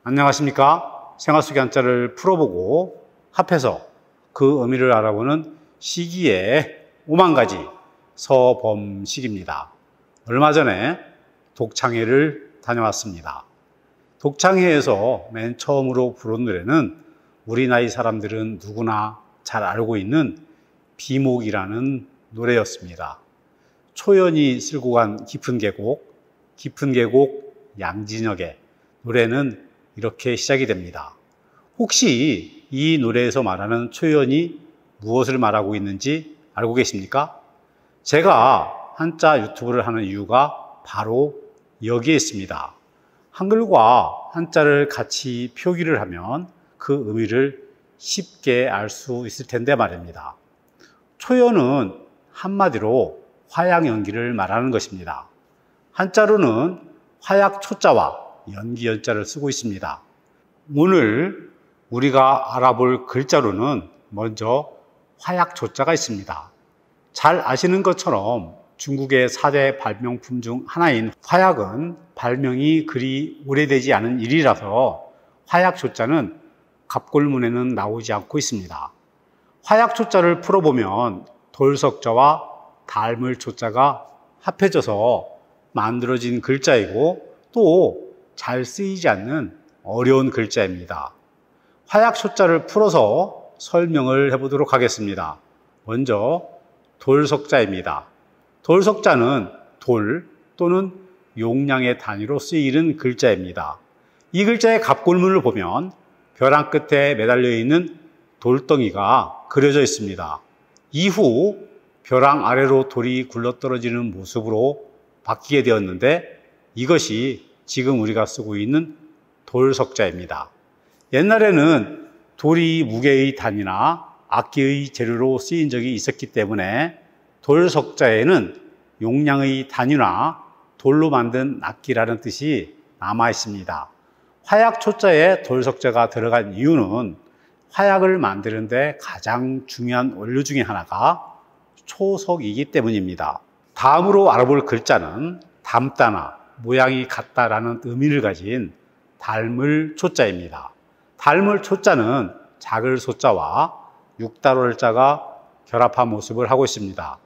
안녕하십니까? 생활 속의 한자를 풀어보고 합해서 그 의미를 알아보는 시기의 5만가지 서범식입니다. 얼마 전에 독창회를 다녀왔습니다. 독창회에서 맨 처음으로 부른 노래는 우리 나이 사람들은 누구나 잘 알고 있는 비목이라는 노래였습니다. 초연이 쓸고 간 깊은 계곡 양진역의 노래는 이렇게 시작이 됩니다. 혹시 이 노래에서 말하는 초연이 무엇을 말하고 있는지 알고 계십니까? 제가 한자 유튜브를 하는 이유가 바로 여기에 있습니다. 한글과 한자를 같이 표기를 하면 그 의미를 쉽게 알 수 있을 텐데 말입니다. 초연은 한마디로 화약 연기를 말하는 것입니다. 한자로는 화약 초자와 연기 연자를 쓰고 있습니다. 오늘 우리가 알아볼 글자로는 먼저 화약 초자가 있습니다. 잘 아시는 것처럼 중국의 4대 발명품 중 하나인 화약은 발명이 그리 오래되지 않은 일이라서 화약 초자는 갑골문에는 나오지 않고 있습니다. 화약 초자를 풀어보면 돌석자와 달물 초자가 합해져서 만들어진 글자이고 또 잘 쓰이지 않는 어려운 글자입니다. 화약 초자를 풀어서 설명을 해보도록 하겠습니다. 먼저 돌석자입니다. 돌석자는 돌 또는 용량의 단위로 쓰이는 글자입니다. 이 글자의 갑골문을 보면 벼랑 끝에 매달려 있는 돌덩이가 그려져 있습니다. 이후 벼랑 아래로 돌이 굴러떨어지는 모습으로 바뀌게 되었는데 이것이 지금 우리가 쓰고 있는 돌석자입니다. 옛날에는 돌이 무게의 단위나 악기의 재료로 쓰인 적이 있었기 때문에 돌석자에는 용량의 단위나 돌로 만든 악기라는 뜻이 남아 있습니다. 화약 초자에 돌석자가 들어간 이유는 화약을 만드는데 가장 중요한 원료 중에 하나가 초석이기 때문입니다. 다음으로 알아볼 글자는 닮다나 모양이 같다라는 의미를 가진 닮을 초자입니다. 닮을 초자는 작을 소자와 육달월자가 결합한 모습을 하고 있습니다.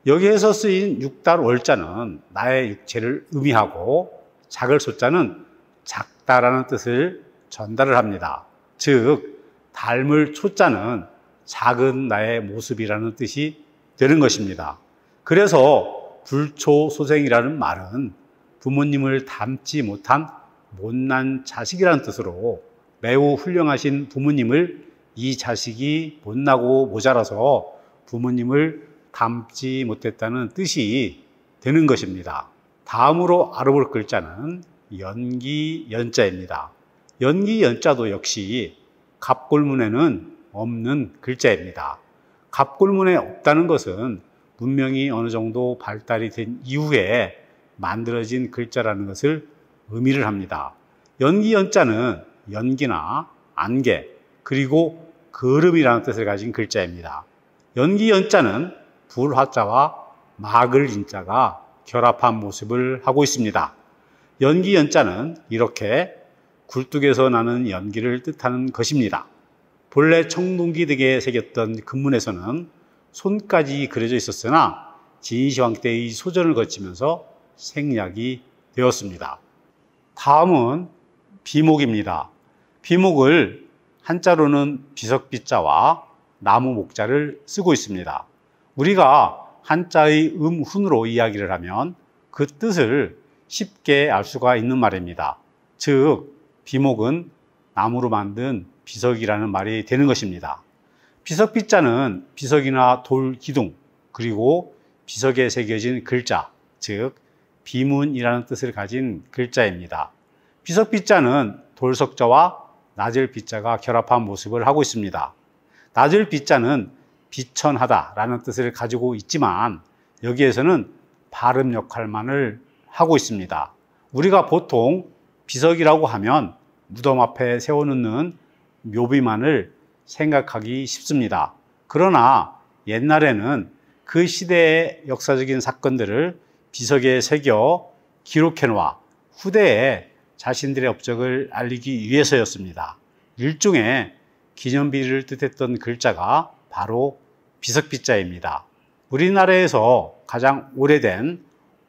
여기에서 쓰인 육달월자는 나의 육체를 의미하고 작을 소자는 작다라는 뜻을 전달을 합니다. 즉 닮을 초자는 작은 나의 모습이라는 뜻이 되는 것입니다. 그래서 불초소생이라는 말은 부모님을 닮지 못한 못난 자식이라는 뜻으로 매우 훌륭하신 부모님을 이 자식이 못나고 모자라서 부모님을 닮지 못했다는 뜻이 되는 것입니다. 다음으로 알아볼 글자는 연기연자입니다. 연기연자도 역시 갑골문에는 없는 글자입니다. 갑골문에 없다는 것은 문명이 어느 정도 발달이 된 이후에 만들어진 글자라는 것을 의미를 합니다. 연기연자는 연기나 안개 그리고 거름이라는 뜻을 가진 글자입니다. 연기연자는 불화자와 막을 인자가 결합한 모습을 하고 있습니다. 연기연자는 이렇게 굴뚝에서 나는 연기를 뜻하는 것입니다. 본래 청동기 덕에 새겼던 금문에서는 손까지 그려져 있었으나 진시황 때의 소전을 거치면서 생략이 되었습니다. 다음은 비목입니다. 비목을 한자로는 비석비자와 나무 목자를 쓰고 있습니다. 우리가 한자의 음훈으로 이야기를 하면 그 뜻을 쉽게 알 수가 있는 말입니다. 즉 비목은 나무로 만든 비석이라는 말이 되는 것입니다. 비석비자는 비석이나 돌 기둥 그리고 비석에 새겨진 글자 즉 비문이라는 뜻을 가진 글자입니다. 비석비자는 돌석자와 낮을 비자가 결합한 모습을 하고 있습니다. 낮을 비자는 비천하다라는 뜻을 가지고 있지만 여기에서는 발음 역할만을 하고 있습니다. 우리가 보통 비석이라고 하면 무덤 앞에 세워놓는 묘비만을 생각하기 쉽습니다. 그러나 옛날에는 그 시대의 역사적인 사건들을 비석에 새겨 기록해 놓아 후대에 자신들의 업적을 알리기 위해서였습니다. 일종의 기념비를 뜻했던 글자가 바로 비석비자입니다. 우리나라에서 가장 오래된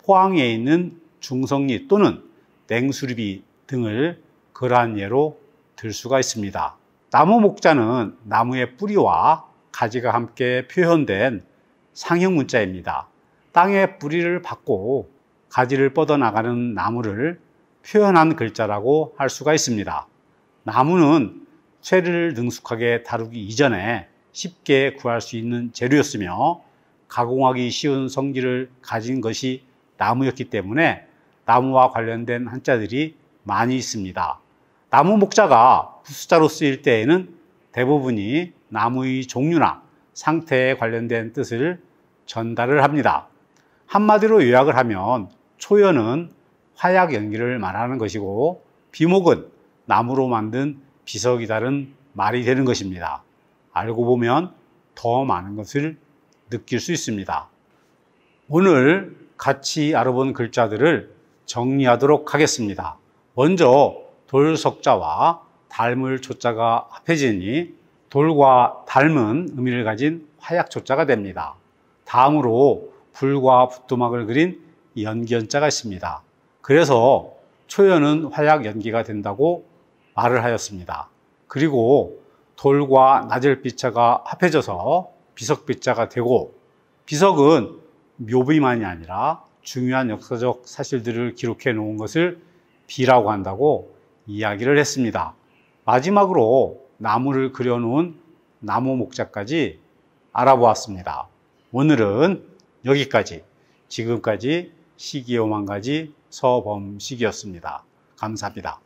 포항에 있는 중성리 또는 냉수리비 등을 그러한 예로 들 수가 있습니다. 나무 목자는 나무의 뿌리와 가지가 함께 표현된 상형 문자입니다. 땅에 뿌리를 받고 가지를 뻗어나가는 나무를 표현한 글자라고 할 수가 있습니다. 나무는 쇠를 능숙하게 다루기 이전에 쉽게 구할 수 있는 재료였으며 가공하기 쉬운 성질을 가진 것이 나무였기 때문에 나무와 관련된 한자들이 많이 있습니다. 나무 목자가 부수자로 쓰일 때에는 대부분이 나무의 종류나 상태에 관련된 뜻을 전달을 합니다. 한마디로 요약을 하면 초연은 화약 연기를 말하는 것이고 비목은 나무로 만든 비석이다는 말이 되는 것입니다. 알고 보면 더 많은 것을 느낄 수 있습니다. 오늘 같이 알아본 글자들을 정리하도록 하겠습니다. 먼저 돌석자와 닮을 조자가 합해지니 돌과 닮은 의미를 가진 화약조자가 됩니다. 다음으로 불과 부뚜막을 그린 연기연자가 있습니다. 그래서 초연은 화약 연기가 된다고 말을 하였습니다. 그리고 돌과 나절비자가 합해져서 비석비자가 되고, 비석은 묘비만이 아니라 중요한 역사적 사실들을 기록해 놓은 것을 비라고 한다고 이야기를 했습니다. 마지막으로 나무를 그려놓은 나무 목자까지 알아보았습니다. 오늘은 여기까지. 지금까지 시기오만가지 서범식이었습니다. 감사합니다.